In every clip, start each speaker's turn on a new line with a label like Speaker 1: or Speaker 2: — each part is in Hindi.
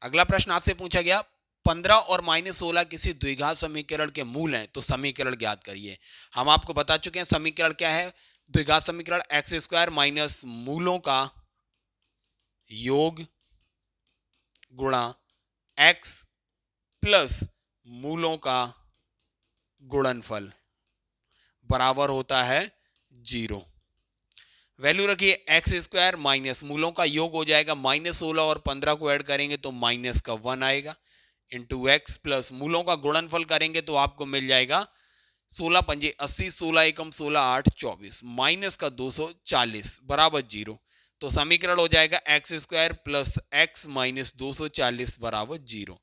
Speaker 1: अगला प्रश्न आपसे पूछा गया 15 और -16 किसी द्विघात समीकरण के मूल हैं तो समीकरण ज्ञात करिए। हम आपको बता चुके हैं समीकरण क्या है। द्विघात समीकरण एक्स स्क्वायर माइनस मूलों का योग गुणा एक्स प्लस मूलों का गुणनफल बराबर होता है 0। वैल्यू रखिए एक्स स्क्वायर माइनस मूलों का योग हो जाएगा -16 और 15 को ऐड करेंगे तो माइनस का 1 आएगा इंटू एक्स प्लस मूलों का गुणनफल करेंगे तो आपको मिल जाएगा 16 पंजे 80, 16 एकम 16 8 24 माइनस का 240 बराबर 0। तो समीकरण हो जाएगा x square plus x minus 240 बराबर 0।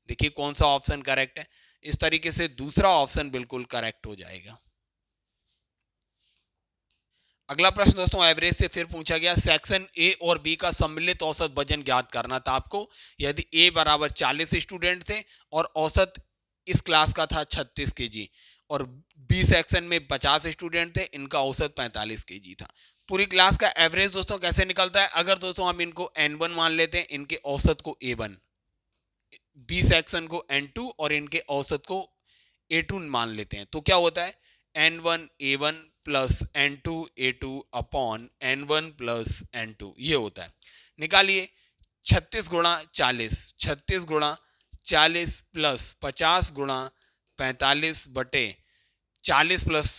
Speaker 1: देखिए कौन सा ऑप्शन करेक्ट है। इस तरीके से दूसरा ऑप्शन बिल्कुल करेक्ट हो जाएगा। अगला प्रश्न दोस्तों एवरेज से फिर पूछा गया। सेक्शन ए और बी का सम्मिलित औसत वजन ज्ञात करना था आपको। यदि ए बराबर 40 स्टूडेंट थे और औसत इस क्लास का था 36 केजी और बी सेक्शन में 50 स्टूडेंट थे, इनका औसत 45 केजी था। पूरी क्लास का एवरेज दोस्तों कैसे निकलता है। अगर दोस्तों हम इनको n1 मान लेते हैं, इनके औसत को a1, बी सेक्शन को n2 और इनके औसत को a2 मान लेते हैं, तो क्या होता है n1 a1 plus n2 a2 upon n1 plus n2 ये होता है। निकालिए 36 गुणा 40, 36 गुणा 40 प्लस 50 गुणा 45 बटे 40 प्लस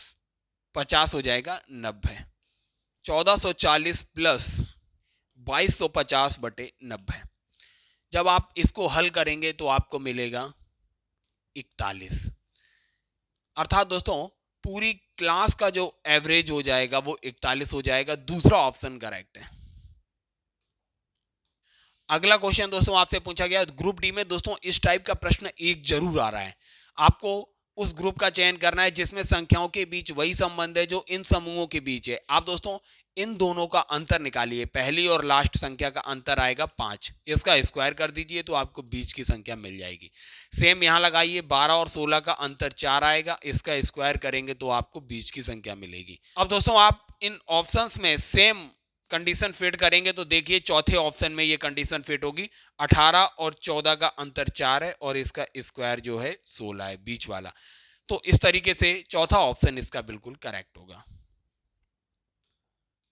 Speaker 1: 50 हो जाएगा 90। 1440 प्लस 2250 बटे 90। जब आप इसको हल करेंगे तो आपको मिलेगा 41। अर्थात दोस्तों पूरी क्लास का जो एवरेज हो जाएगा वो 41 हो जाएगा। दूसरा ऑप्शन करेक्ट है। अगला क्वेश्चन दोस्तों आपसे पूछा गया ग्रुप डी में दोस्तों इस टाइप का प्रश्न एक जरूर आ रहा है। आपको उस ग्रुप का चयन करना है जिसमें संख्याओं के बीच वही संबंध है जो इन समूहों के बीच है। आप दोस्तों इन दोनों का अंतर निकालिए। पहली और लास्ट संख्या का अंतर आएगा 5, इसका स्क्वायर कर दीजिए तो आपको बीच की संख्या मिल जाएगी। सेम यहां लगाइए 12 और 16 का अंतर 4 आएगा, इसका स्क्वायर करेंगे तो आपको बीच की संख्या मिलेगी। अब दोस्तों आप इन ऑप्शंस में सेम कंडीशन फिट करेंगे तो देखिए चौथे ऑप्शन में ये कंडीशन फिट होगी। 18 और 14 का अंतर 4 है और इसका स्क्वायर जो है 16 है बीच वाला। तो इस तरीके से चौथा ऑप्शन इसका बिल्कुल करेक्ट होगा।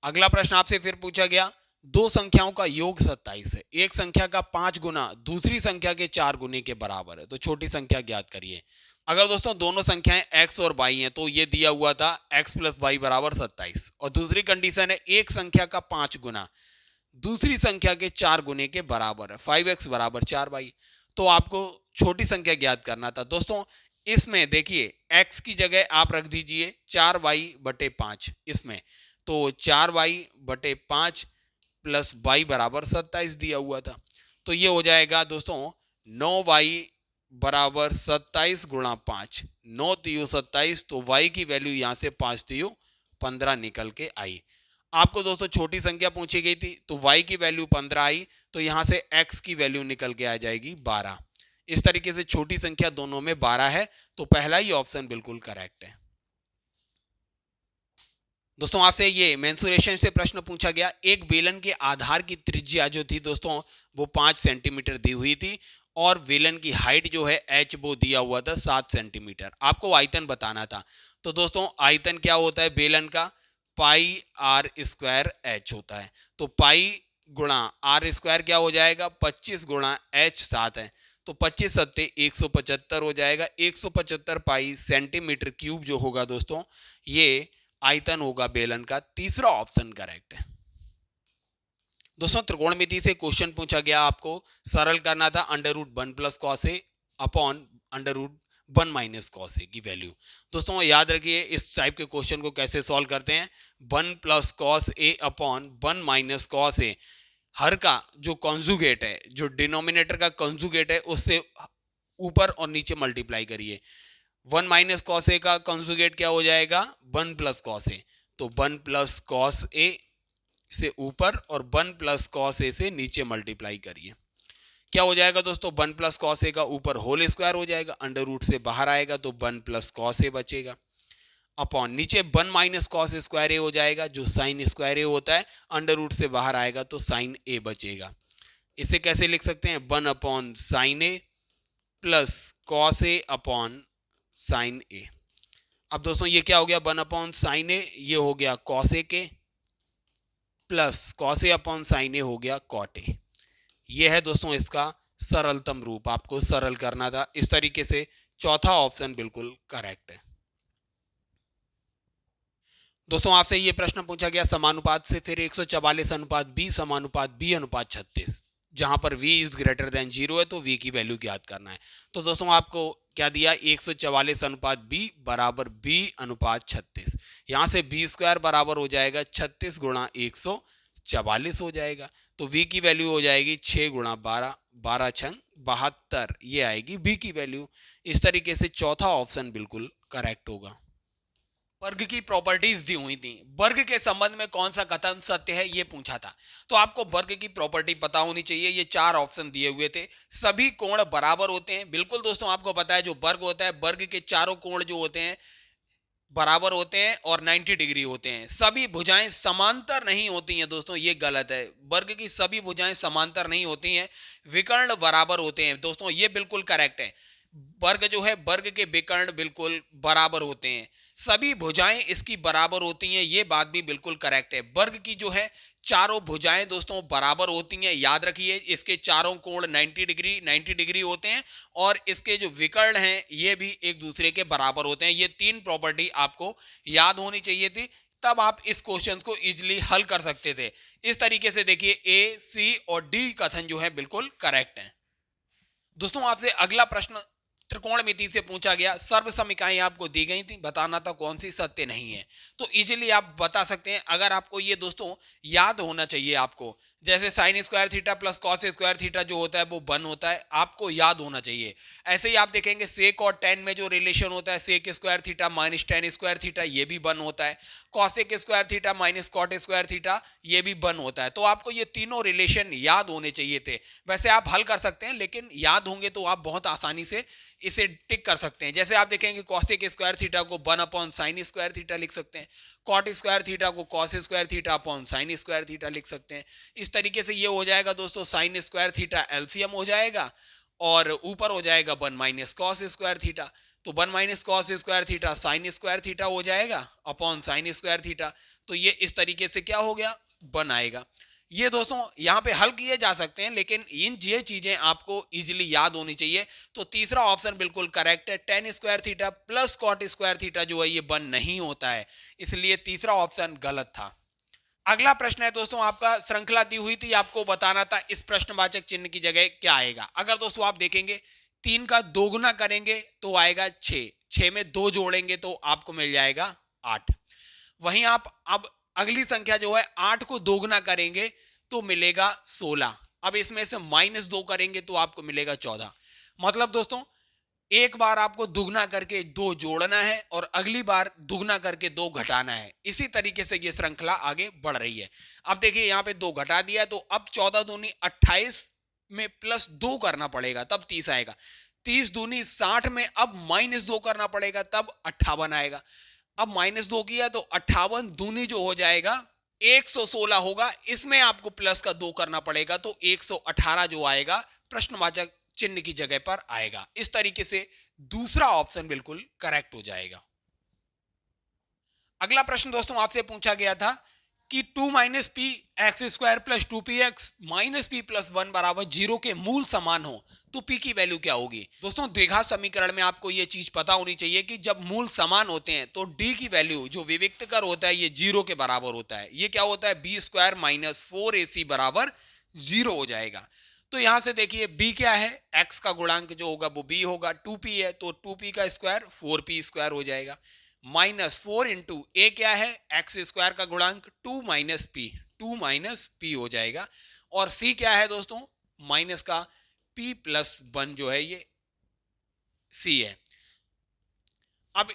Speaker 1: अगला प्रश्न आपसे फिर पूछा गया दो संख्याओं का योग 27 है। एक संख्या का 5 गुना दूसरी संख्या के 4 गुने के बराबर है, तो छोटी संख्या ज्ञात करिए। अगर दोस्तों दोनों संख्याएं x और y हैं तो ये दिया हुआ था x प्लस वाई बराबर 27 और दूसरी कंडीशन है एक संख्या का 5 गुना दूसरी संख्या के 4 गुने के बराबर है 5x बराबर 4y। तो आपको छोटी संख्या ज्ञात करना था। दोस्तों इसमें देखिए x की जगह आप रख दीजिए 4y बटे 5 इसमें, तो 4y बटे 5 प्लस y बराबर 27 दिया हुआ था। तो ये हो जाएगा दोस्तों 9y बराबर 27 गुणा 5, 9 तियो 27, तो y की वैल्यू यहां से 5 तियो 15 निकल के आई। आपको दोस्तों छोटी संख्या पूछी गई थी तो y की वैल्यू 15 आई, तो यहां से x की वैल्यू निकल के आ जाएगी 12। इस तरीके से छोटी संख्या दोनों में 12 है, तो पहला ही ऑप्शन बिल्कुल करेक्ट है। दोस्तों आपसे ये मेंसुरेशन से प्रश्न पूछा गया। एक बेलन के आधार की त्रिज्या जो थी दोस्तों वो 5 सेंटीमीटर दी हुई थी और बेलन की हाइट जो है h वो दिया हुआ था 7 सेंटीमीटर। आपको आयतन बताना था। तो दोस्तों आयतन क्या होता है बेलन का, पाई आर स्क्वायर एच होता है। तो पाई गुणा आर स्क्वायर क्या हो जाएगा 25 गुणा एच 7 है, तो 25 सत्ते 175 हो जाएगा। 175 पाई सेंटीमीटर क्यूब जो होगा दोस्तों ये आयतन होगा बेलन का। तीसरा ऑप्शन करेक्ट है। दोस्तों त्रिकोणमिति से क्वेश्चन पूछा गया, आपको सरल करना था √1 plus cos A upon √1 minus cos A की वैल्यू। दोस्तों याद रखिए इस टाइप के क्वेश्चन को कैसे सॉल्व करते हैं। 1 plus cos A upon 1 minus cos A, हर का जो कॉन्जुगेट है, जो डिनोमिनेटर का कॉन्जुगेट है उससे ऊपर और नीचे मल्टीप्लाई करिए। 1 माइनस कॉस ए का कंजुगेट क्या हो जाएगा 1 प्लस कॉस ए, तो 1 प्लस कॉस ए से ऊपर और 1 प्लस कॉस ए से नीचे मल्टीप्लाई करिए। क्या हो जाएगा दोस्तों 1 प्लस कॉस ए का ऊपर होल स्क्वायर हो जाएगा, अंडर रूट से बाहर आएगा तो 1 प्लस कॉस ए बचेगा अपॉन नीचे 1 माइनस कॉस स्क्वायर ए हो जाएगा जो साइन स्क्वायर ए होता है, अंडर रूट से बाहर आएगा तो साइन ए बचेगा। इसे कैसे लिख सकते हैं, 1/sin a plus cos A upon sine A. अब दोस्तों ये क्या हो गया, 1/sin a, ये हो गया कॉस ए के, plus cos A upon sine ए हो गया कॉट ए। ये है दोस्तों इसका सरलतम रूप, आपको सरल करना था इस तरीके से। चौथा ऑप्शन बिल्कुल करेक्ट है। दोस्तों आपसे ये प्रश्न पूछा गया समानुपात से, फिर 144 अनुपात बी समानुपात बी अनुपात 36, जहां पर v इज ग्रेटर देन 0 है तो v की वैल्यू ज्ञात करना है। तो दोस्तों आपको क्या दिया, 144 अनुपात b बराबर b अनुपात 36। यहां से b स्क्वायर बराबर हो जाएगा 36 गुणा 144 हो जाएगा, तो v की वैल्यू हो जाएगी 6 गुणा 12, 12 छंग 72, ये आएगी b की वैल्यू। इस तरीके से चौथा ऑप्शन बिल्कुल करेक्ट होगा। वर्ग की प्रॉपर्टीज दी हुई थी, वर्ग के संबंध में कौन सा कथन सत्य है ये पूछा था, तो आपको वर्ग की प्रॉपर्टी पता होनी चाहिए। ये चार ऑप्शन दिए हुए थे, सभी कोण बराबर होते हैं। बिल्कुल दोस्तों आपको पता है जो वर्ग होता है, वर्ग के चारों कोण जो होते हैं बराबर होते हैं और 90 डिग्री होते हैं। सभी भुजाएं समांतर नहीं होती हैं दोस्तों, ये गलत है। वर्ग की सभी भुजाएं समांतर नहीं होती हैं, विकर्ण बराबर होते हैं दोस्तों, ये बिल्कुल करेक्ट है। वर्ग जो है, वर्ग के विकर्ण बिल्कुल बराबर होते हैं, सभी भुजाएं इसकी बराबर होती हैं, ये बात भी बिल्कुल करेक्ट है। वर्ग की जो है चारों भुजाएं दोस्तों बराबर होती हैं, याद रखिए इसके चारों कोण 90 डिग्री होते हैं और इसके जो विकर्ण हैं ये भी एक दूसरे के बराबर होते हैं। ये तीन प्रॉपर्टी आपको याद होनी चाहिए थी, तब आप इस क्वेश्चन को इजीली हल कर सकते थे। इस तरीके से देखिए ए, सी और डी कथन जो है बिल्कुल करेक्ट है। दोस्तों आपसे अगला प्रश्न त्रिकोणमिति से पूछा गया, सर्व समीकरणें आपको दी गई थी, बताना था कौन सी सत्य नहीं है। तो इजीली आप बता सकते हैं, अगर आपको ये दोस्तों याद होना चाहिए आपको, जैसे sine square theta plus cos square theta जो होता है वो 1 होता है, आपको याद होना चाहिए। ऐसे ही आप देखेंगे सेक और टेन में जो रिलेशन होता है, sec square theta minus tan square theta ये भी 1 होता है, cosec square theta minus cot square theta ये भी 1 होता है। तो आपको ये तीनों रिलेशन याद होने चाहिए थे। वैसे आप हल कर सकते हैं, लेकिन याद होंगे तो आप बहुत आसानी से इसे टिक कर सकते हैं। जैसे आप देखेंगे कॉसेक स्क्वायर थीटा को 1/sin स्क्वायर थीटा लिख सकते हैं, कॉट स्क्वायर थीटा को cos square theta upon sine square theta लिख सकते हैं। इस तरीके से ये हो जाएगा दोस्तों, साइन स्क्वायर थीटा एलसीएम हो जाएगा और ऊपर हो जाएगा 1 माइनस कॉस स्क्वायर थीटा, तो 1 minus cos square theta sine square theta हो जाएगा अपॉन साइन स्क्वायर थीटा। तो ये इस तरीके से क्या हो गया, 1 आएगा। ये दोस्तों यहाँ पे हल किए जा सकते हैं, लेकिन ये चीजें आपको इजीली याद होनी चाहिए। तो तीसरा ऑप्शन बिल्कुल करेक्ट है, tan square theta plus cot square theta जो है ये 1 नहीं होता है, इसलिए तीसरा ऑप्शन गलत था। अगला प्रश्न है दोस्तों आपका, श्रृंखला दी हुई थी, आपको बताना था इस प्रश्नवाचक चिन्ह की जगह क्या आएगा। अगर दोस्तों आप देखेंगे 3 का दोगुना करेंगे तो आएगा 6, 6 में 2 जोड़ेंगे तो आपको मिल जाएगा 8। वहीं आप अब अगली संख्या जो है 8 को दोगुना करेंगे तो मिलेगा 16। अब इसमें से -2 करेंगे तो आपको मिलेगा 14। मतलब दोस्तों एक बार आपको दुगना करके 2 जोड़ना है और अगली बार दुगना करके 2 घटाना है। इसी तरीके से ये श्रृंखला आगे बढ़ रही है। अब देखिए यहाँ पे 2 घटा दिया तो अब 14 दूनी 28 में प्लस 2 करना पड़ेगा तब 30 आएगा। 30 दूनी 60 में अब -2 करना पड़ेगा तब 58 आएगा। अब -2 किया तो 58 दूनी जो हो जाएगा 116 होगा, इसमें आपको प्लस का 2 करना पड़ेगा तो 118 जो आएगा प्रश्नवाचक चिन्ह की जगह पर आएगा। इस तरीके से दूसरा ऑप्शन बिल्कुल करेक्ट हो जाएगा। अगला प्रश्न दोस्तों आपसे पूछा गया था कि 2 minus P x square plus 2 P x minus P plus 1 बराबर 0 के मूल समान हो तो पी की वैल्यू क्या होगी। दोस्तों द्विघात समीकरण में आपको यह चीज पता होनी चाहिए कि जब मूल समान होते हैं तो डी की वैल्यू जो विविक्तकर होता है ये 0 के बराबर होता है। ये क्या होता है, बी स्क्वायर माइनस 4ac बराबर 0 हो जाएगा। तो यहां से देखिए b क्या है, x का गुणांक जो होगा वो b होगा, 2p है तो 2p का स्क्वायर 4p स्क्वायर हो जाएगा, -4 इंटू ए क्या है, एक्स स्क्वायर का गुणांक 2 माइनस पी हो जाएगा, और c क्या है दोस्तों, माइनस का p प्लस 1 जो है ये c है। अब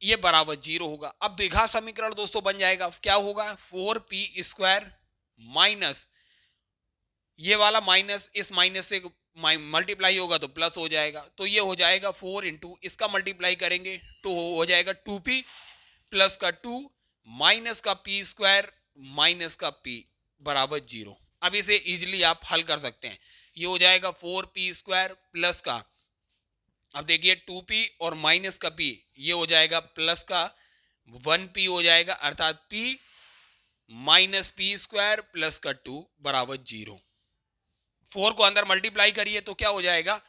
Speaker 1: ये बराबर 0 होगा। अब द्विघात समीकरण दोस्तों बन जाएगा, क्या होगा, 4p स्क्वायर माइनस ये वाला माइनस इस माइनस से मल्टीप्लाई होगा तो प्लस हो जाएगा, तो ये हो जाएगा 4 इंटू इसका मल्टीप्लाई करेंगे तो हो जाएगा 2p प्लस का 2 माइनस का p स्क्वायर माइनस का p बराबर 0। अब इसे इजिली आप हल कर सकते हैं। ये हो जाएगा 4p² प्लस का, अब देखिए 2p और माइनस का p, ये हो जाएगा प्लस का 1p हो जाएगा, अर्थात p माइनस p² प्लस का 2 बराबर 0। 4 को अंदर मल्टीप्लाई करिए तो क्या हो जाएगा,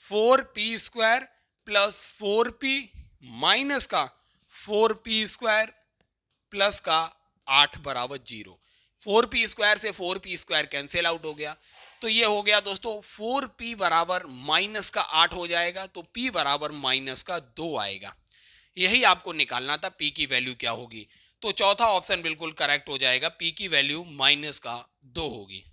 Speaker 1: 4p² प्लस 4p माइनस का 4p² प्लस का 8 बराबर 0। 4p² से 4p² कैंसिल आउट हो गया, तो ये हो गया दोस्तों 4p बराबर माइनस का 8 हो जाएगा, तो p बराबर माइनस का 2 आएगा। यही आपको निकालना था, p की वैल्यू क्या होगी। तो चौथा ऑप्शन बिल्कुल करेक्ट हो जाएगा, p की वैल्यू माइनस का 2 होगी।